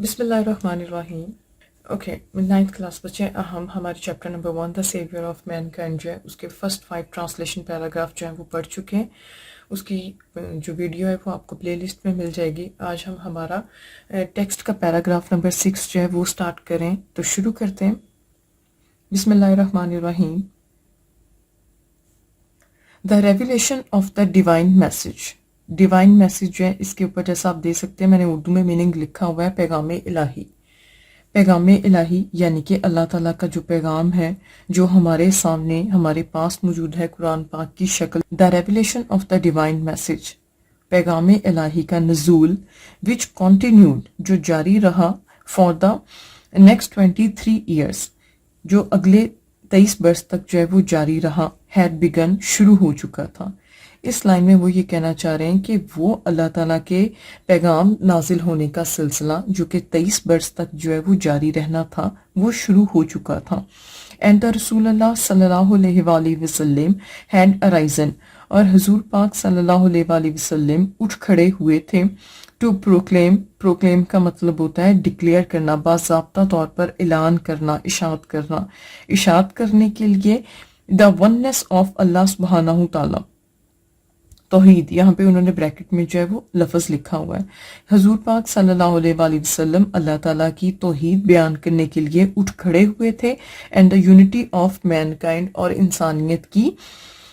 بسم اللہ الرحمن الرحیم. اوکے، 9th کلاس بچے، ہم ہمارے chapter number 1 the saviour of mankind جو ہے اس کے فرسٹ 5 ٹرانسلیشن پیراگراف جو ہیں وہ پڑھ چکے ہیں. اس کی جو ویڈیو ہے وہ آپ کو پلے لسٹ میں مل جائے گی. آج ہم ہمارا ٹیکسٹ کا پیراگراف نمبر 6 جو ہے وہ سٹارٹ کریں تو شروع کرتے ہیں. بسم اللہ الرحمن الرحیم. The revelation of the divine message. Divine message جو ہے اس کے اوپر جیسا آپ دیکھ سکتے ہیں میں نے اردو میں میننگ لکھا ہوا ہے پیغام الہی. پیغام الہی یعنی کہ اللہ تعالیٰ کا جو پیغام ہے جو ہمارے سامنے ہمارے پاس موجود ہے قرآن پاک کی شکل. The revelation of the divine message, پیغام الہی کا نزول، وچ کنٹینیوڈ جو جاری رہا فار دا نیکسٹ 23 ایئرس جو اگلے 23 برس تک جو ہے وہ جاری رہا. ہیڈ بگن شروع ہو چکا تھا. اس لائن میں وہ یہ کہنا چاہ رہے ہیں کہ وہ اللہ تعالیٰ کے پیغام نازل ہونے کا سلسلہ جو کہ 23 برس تک جو ہے وہ جاری رہنا تھا وہ شروع ہو چکا تھا. اینڈ دا رسول اللہ صلی اللہ علیہ وآلہ وسلم ہیڈ ارائزن، اور حضور پاک صلی اللہ علیہ وآلہ وسلم اٹھ کھڑے ہوئے تھے. ٹو پروکلیم، پروکلیم کا مطلب ہوتا ہے ڈکلیئر کرنا، باضابطہ طور پر اعلان کرنا، اشاعت کرنا. اشاعت کرنے کے لیے دا وننس آف اللہ سبحانہ تعالیٰ، توحید. یہاں پہ انہوں نے بریکٹ میں جو ہے وہ لفظ لکھا ہوا ہے. حضور پاک صلی اللہ علیہ وآلہ وسلم اللہ تعالیٰ کی توحید بیان کرنے کے لیے اٹھ کھڑے ہوئے تھے. And the unity of mankind, اور انسانیت کی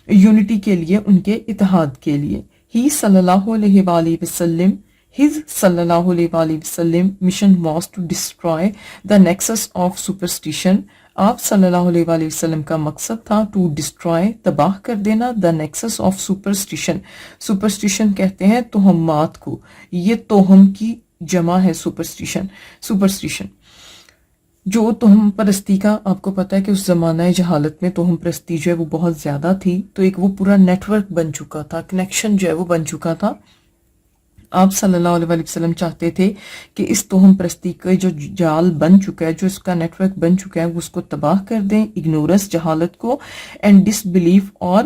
یونٹی کے لیے، ان کے اتحاد کے لیے. ہی صلی اللہ علیہ وآلہ وسلم، ہز صلی اللہ علیہ وآلہ وسلم mission was to destroy the nexus of superstition. آپ صلی اللہ علیہ وآلہ وسلم کا مقصد تھا ٹو ڈسٹرائے، تباہ کر دینا، دا نیکسس آف سپرسٹیشن. سپرسٹیشن کہتے ہیں توہمات کو، یہ توہم کی جمع ہے سپرسٹیشن. سپرسٹیشن جو توہم پرستی کا، آپ کو پتا ہے کہ اس زمانہ جہالت میں توہم پرستی جو ہے وہ بہت زیادہ تھی، تو ایک وہ پورا نیٹ ورک بن چکا تھا، کنیکشن جو ہے وہ بن چکا تھا. آپ صلی اللہ علیہ وآلہ وسلم چاہتے تھے کہ اس توہم پرستی کا جو جال بن چکا ہے، جو اس کا نیٹ ورک بن چکا ہے، وہ اس کو تباہ کر دیں، اگنورنس جہالت کو، اینڈ ڈس بلیف اور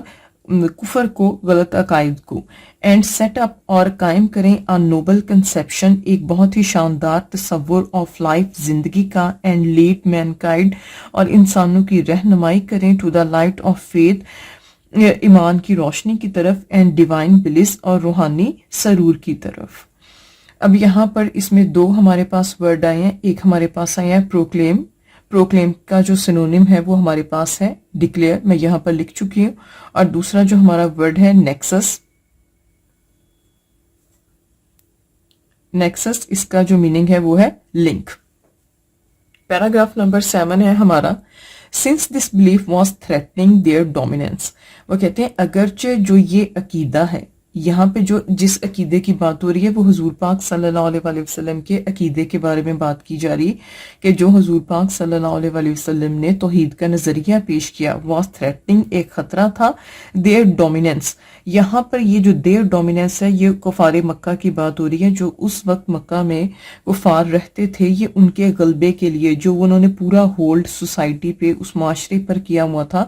کفر کو، غلط عقائد کو. اینڈ سیٹ اپ اور قائم کریں آ نوبل کنسیپشن، ایک بہت ہی شاندار تصور آف لائف، زندگی کا. اینڈ لیڈ مین کائنڈ، اور انسانوں کی رہنمائی کریں to the light of faith, ایمان کی روشنی کی طرف. اینڈ ڈیوائن بلیس، اور روحانی سرور کی طرف. اب یہاں پر اس میں دو ہمارے پاس ورڈ آئے ہیں. ایک ہمارے پاس آیا ہے پروکلیم. پروکلیم کا جو سینونیم ہے وہ ہمارے پاس ہے ڈکلیئر، میں یہاں پر لکھ چکی ہوں. اور دوسرا جو ہمارا ورڈ ہے نیکسس. نیکسس اس کا جو میننگ ہے وہ ہے لنک. پیراگراف نمبر 7 ہے ہمارا. Since this belief was threatening their dominance، وہ کہتے ہیں اگرچہ جو یہ عقیدہ ہے، یہاں پہ جو جس عقیدے کی بات ہو رہی ہے وہ حضور پاک صلی اللہ علیہ وآلہ وسلم کے عقیدے کے بارے میں بات کی جا رہی کہ جو حضور پاک صلی اللہ علیہ وآلہ وسلم نے توحید کا نظریہ پیش کیا، was threatening، ایک خطرہ تھا، their dominance. یہاں پر یہ جو دیر ڈومیننس ہے یہ کفار مکہ کی بات ہو رہی ہے. جو اس وقت مکہ میں کفار رہتے تھے، یہ ان کے غلبے کے لیے جو انہوں نے پورا ہولڈ سوسائٹی پہ، اس معاشرے پر کیا ہوا تھا.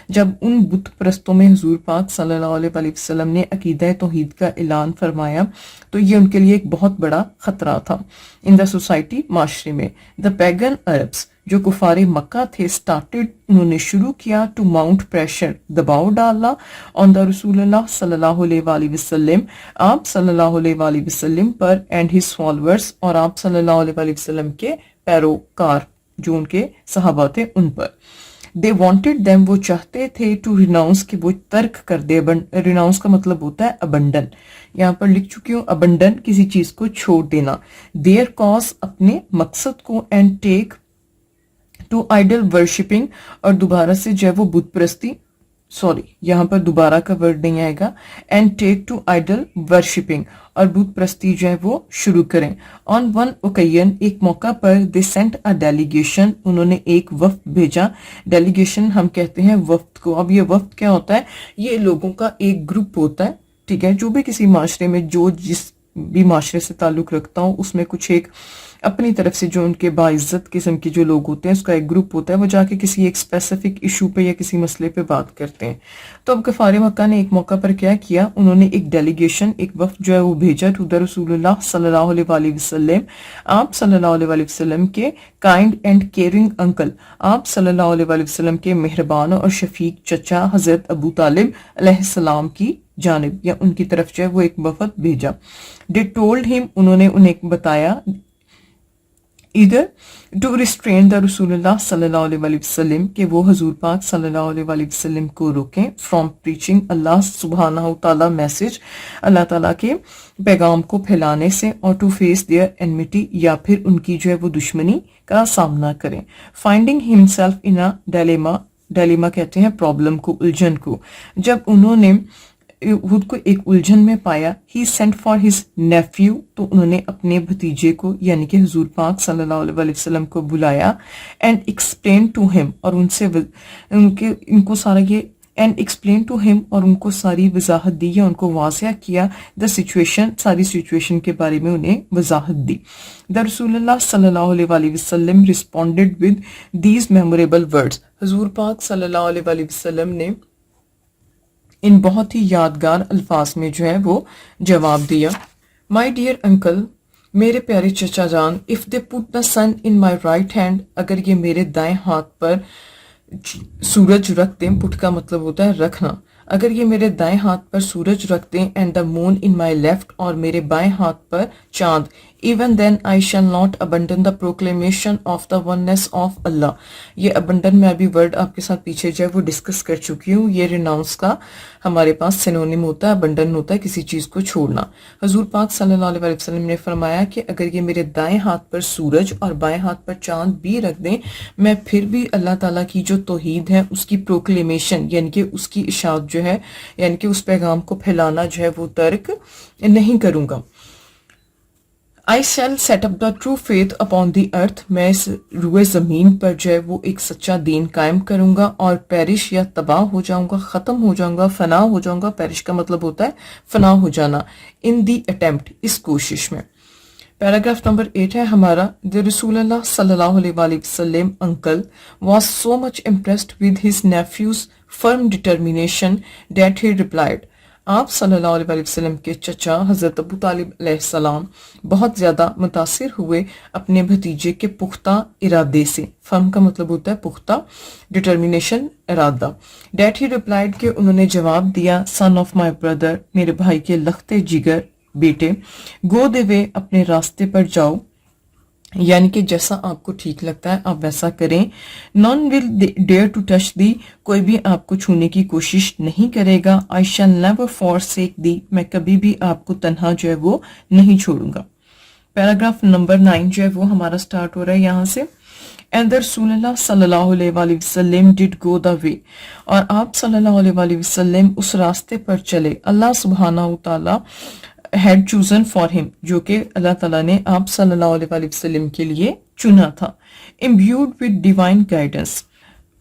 جب ان بت پرستوں میں حضور پاک صلی اللہ علیہ وآلہ وسلم نے عقیدہ توحید کا اعلان فرمایا تو یہ ان کے لیے ایک بہت بڑا خطرہ تھا ان دا سوسائٹی، معاشرے میں. دا پیگن عربس، جو کفار مکہ تھے، سٹارٹڈ، انہوں نے شروع کیا، ٹو ماؤنٹ پریشر، دباؤ ڈالنا، آن دا رسول اللہ صلی اللہ علیہ وآلہ وسلم، آپ صلی اللہ علیہ وآلہ وسلم پر، اینڈ ہز فالوورس، اور آپ صلی اللہ علیہ وآلہ وسلم کے پیروکار جو ان کے صحابہ تھے ان پر. دے وانٹڈ دیم، وہ چاہتے تھے، ٹو ریناؤنس، کہ وہ ترک کر دے. ریناؤنس کا مطلب ہوتا ہے ابنڈن. یہاں پر لکھ چکی ہوں ابنڈن، کسی چیز کو چھوڑ دینا. دیئر کاز، اپنے مقصد کو. And take to idol worshipping, اور دوبارہ سے جو ہے وہ بت پرستی، سوری یہاں پر دوبارہ کا ورڈ نہیں آئے گا. And take to idol worshipping, اور بت پرستی جو ہے وہ شروع کریں. آن ون اوکیزن، ایک موقع پر، دے سینٹ اے ڈیلیگیشن، انہوں نے ایک وفد بھیجا. ڈیلیگیشن ہم کہتے ہیں وفد کو. اب یہ وفد کیا ہوتا ہے؟ یہ لوگوں کا ایک گروپ ہوتا ہے، ٹھیک ہے، جو بھی کسی معاشرے میں جو جس بھی معاشرے سے تعلق رکھتا ہوں اس میں کچھ ایک اپنی طرف سے جو ان کے باعزت قسم کے جو لوگ ہوتے ہیں اس کا ایک گروپ ہوتا ہے, وہ جا کے کسی ایک اسپیسیفک ایشو پہ یا کسی مسئلے پہ بات کرتے ہیں. تو اب کفار مکہ نے ایک موقع پر کیا کیا, انہوں نے ایک ڈیلیگیشن, ایک وفد جو ہے وہ بھیجا ٹو دا رسول اللہ صلی اللہ علیہ وآلہ وسلم. آپ صلی اللہ علیہ وآلہ وسلم کے کائنڈ اینڈ کیئرنگ انکل, آپ صلی اللہ علیہ وآلہ وسلم کے مہربان اور شفیق چچا حضرت ابو طالب علیہ السلام کی جانب یا ان کی طرف جو ہے وہ ایک وفد بھیجا. They told him, انہوں نے انہیں بتایا, either to restrain the رسول اللہ صلی اللہ علیہ وآلہ وسلم کہ وہ حضور پاک صلی اللہ علیہ وآلہ وسلم کو روکیں from preaching اللہ سبحانہ تعالیٰ میسج, اللہ تعالیٰ کے پیغام کو پھیلانے سے, اور to face their enmity یا پھر ان کی جو ہے وہ دشمنی کا سامنا کریں. finding himself in a dilemma, dilemma کہتے ہیں پرابلم کو, الجھن کو. جب انہوں نے خود کو ایک الجھن میں پایا, he sent for his nephew, تو انہوں نے اپنے بھتیجے کو یعنی کہ حضور پاک صلی اللہ علیہ وآلہ وسلم کو بلایا, اینڈ ایکسپلین ٹو ہم, اور ان سے ان کو سارا یہ اینڈ ایکسپلین ٹو ہم, اور ان کو ساری وضاحت دی یا ان کو واضح کیا, دا سچویشن, ساری سچویشن کے بارے میں انہیں وضاحت دی. دا رسول اللہ صلی اللہ علیہ وآلہ وسلم responded with these memorable words, حضور پاک صلی اللہ علیہ وآلہ وسلم نے ان بہت ہی یادگار الفاظ میں جو ہے وہ جواب دیا. مائی ڈیئر انکل, میرے پیارے چچا جان, if they put the sun in my right hand, اگر یہ میرے دائیں ہاتھ پر سورج رکھ دیں, پٹ کا مطلب ہوتا ہے رکھنا, اگر یہ میرے دائیں ہاتھ پر سورج رکھ دیں, and the moon in my left, اور میرے بائیں ہاتھ پر چاند, even then I shall not abandon the proclamation of the oneness of Allah. یہ ابنڈن میں ابھی ورڈ آپ کے ساتھ پیچھے جو ہے وہ ڈسکس کر چکی ہوں. یہ ریناؤنس کا ہمارے پاس سینونیم ہوتا ہے, ابنڈن ہوتا ہے کسی چیز کو چھوڑنا. حضور پاک صلی اللہ علیہ وسلم نے فرمایا کہ اگر یہ میرے دائیں ہاتھ پر سورج اور بائیں ہاتھ پر چاند بھی رکھ دیں, میں پھر بھی اللہ تعالیٰ کی جو توحید ہے اس کی پروکلیمیشن یعنی کہ اس کی اشاعت جو ہے, یعنی کہ اس پیغام کو پھیلانا جو ہے وہ ترک نہیں کروں گا. I shall set up the true faith upon the earth, میں اس روئے زمین پر جو ہے وہ ایک سچا دین قائم کروں گا, اور پیرش یا تباہ ہو جاؤں گا, ختم ہو جاؤں گا, فنا ہو جاؤں گا. پیرش کا مطلب ہوتا ہے فنا ہو جانا. in the attempt, اس کوشش میں. پیراگراف نمبر 8 ہے ہمارا. the رسول اللہ صلی اللہ علیہ وآلہ وسلم uncle was so much impressed with his nephew's firm determination that he replied, آپ صلی اللہ علیہ وآلہ وسلم کے چچا حضرت ابو طالب علیہ السلام بہت زیادہ متاثر ہوئے اپنے بھتیجے کے پختہ ارادے سے. فرم کا مطلب ہوتا ہے پختہ, ڈٹرمینیشن ارادہ. ڈیٹ ہی ریپلائڈ کہ انہوں نے جواب دیا, سن آف مائی بردر, میرے بھائی کے لختے جگر بیٹے, گو دے وے, اپنے راستے پر جاؤ, یعنی کہ جیسا آپ کو ٹھیک لگتا ہے آپ ویسا کریں. نون ول ڈیئر ٹو ٹچ دی, کوئی بھی آپ کو چھونے کی کوشش نہیں کرے گا. آئی شیل نیور فورسیک دی, میں کبھی بھی آپ کو تنہا جو ہے وہ نہیں چھوڑوں گا. پیراگراف نمبر 9 جو ہے وہ ہمارا سٹارٹ ہو رہا ہے یہاں سے. اینڈ the رسول اللہ صلی اللہ علیہ وآلہ وسلم ڈڈ گو دا وے, اور آپ صلی اللہ علیہ وآلہ وسلم اس راستے پر چلے, اللہ سبحانہ تعالیٰ had chosen for him, جو کہ اللہ تعالیٰ نے آپ صلی اللہ علیہ وآلہ وسلم کے لیے چنا تھا. imbued with divine guidance,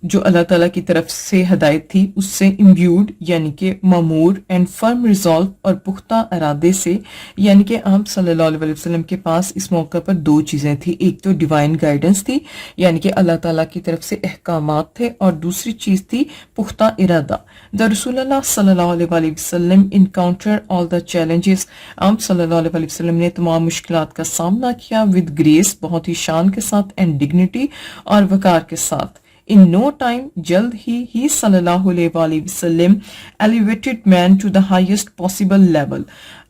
جو اللہ تعالیٰ کی طرف سے ہدایت تھی اس سے امبیوڈ یعنی کہ معمور, اینڈ فرم ریزالو, اور پختہ ارادے سے, یعنی کہ آپ صلی اللہ علیہ وسلم کے پاس اس موقع پر دو چیزیں تھی. ایک تو ڈیوائن گائیڈنس تھی یعنی کہ اللہ تعالیٰ کی طرف سے احکامات تھے, اور دوسری چیز تھی پختہ ارادہ. دا رسول اللہ صلی اللہ علیہ وسلم انکاؤنٹر آل دا چیلنجز, آپ صلی اللہ علیہ وسلم نے تمام مشکلات کا سامنا کیا, ود گریس, بہت ہی شان کے ساتھ, اینڈ ڈگنیٹی, اور وقار کے ساتھ. In no time, جلد ہی صلی اللہ علیہ وآلہ وسلم elevated man to the highest possible level,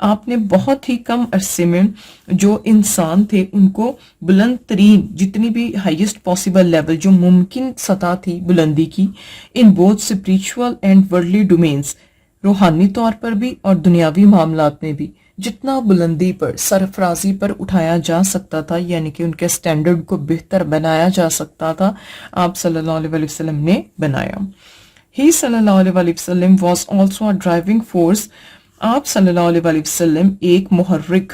آپ نے بہت ہی کم عرصے میں جو انسان تھے ان کو بلند ترین جتنی بھی highest possible level جو ممکن سطح تھی بلندی کی, in both spiritual and worldly domains, روحانی طور پر بھی اور دنیاوی معاملات میں بھی, جتنا بلندی پر سرفرازی پر اٹھایا جا سکتا تھا یعنی کہ ان کے سٹینڈرڈ کو بہتر بنایا جا سکتا تھا, آپ صلی اللہ علیہ وسلم نے بنایا. ہی صلی اللہ علیہ وسلم was also a driving force, آپ صلی اللہ علیہ وسلم ایک محرک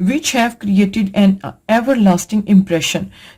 which have created an everlasting impression,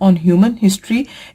on human history,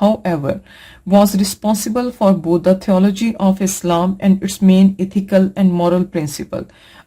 however was responsible for both the theology of Islam and its main ethical and moral principle,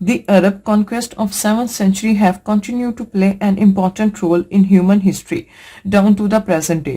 The Arab conquest of 7th century have continued to play an important role in human history down to the present day।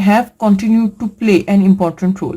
have continued to play an important role,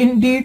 Indeed,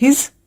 his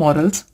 morals,